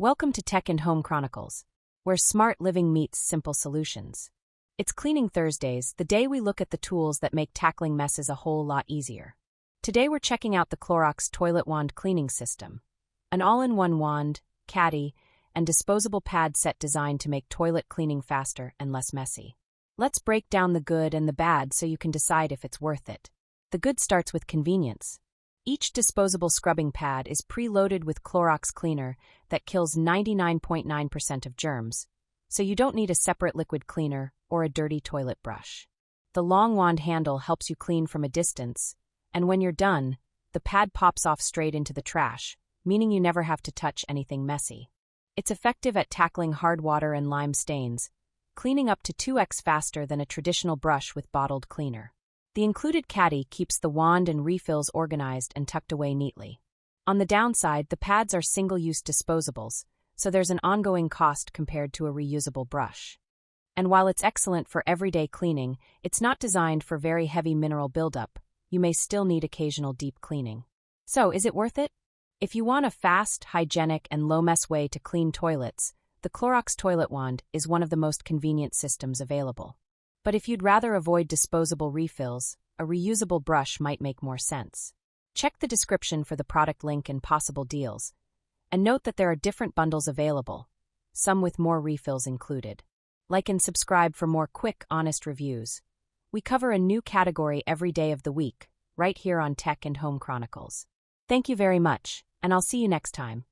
Welcome to Tech and Home Chronicles, where smart living meets simple solutions. It's Cleaning Thursdays, the day we look at the tools that make tackling messes a whole lot easier. Today we're checking out the Clorox ToiletWand Cleaning System, an all-in-one wand, caddy, and disposable pad set designed to make toilet cleaning faster and less messy. Let's break down the good and the bad so you can decide if it's worth it. The good starts with convenience. Each disposable scrubbing pad is preloaded with Clorox cleaner that kills 99.9% of germs, so you don't need a separate liquid cleaner or a dirty toilet brush. The long wand handle helps you clean from a distance, and when you're done, the pad pops off straight into the trash, meaning you never have to touch anything messy. It's effective at tackling hard water and lime stains, cleaning up to 2x faster than a traditional brush with bottled cleaner. The included caddy keeps the wand and refills organized and tucked away neatly. On the downside, the pads are single-use disposables, so there's an ongoing cost compared to a reusable brush. And while it's excellent for everyday cleaning, it's not designed for very heavy mineral buildup. You may still need occasional deep cleaning. So, is it worth it? If you want a fast, hygienic, and low-mess way to clean toilets, the Clorox ToiletWand is one of the most convenient systems available. But if you'd rather avoid disposable refills, a reusable brush might make more sense. Check the description for the product link and possible deals. And note that there are different bundles available, some with more refills included. Like and subscribe for more quick, honest reviews. We cover a new category every day of the week, right here on Tech and Home Chronicles. Thank you very much, and I'll see you next time.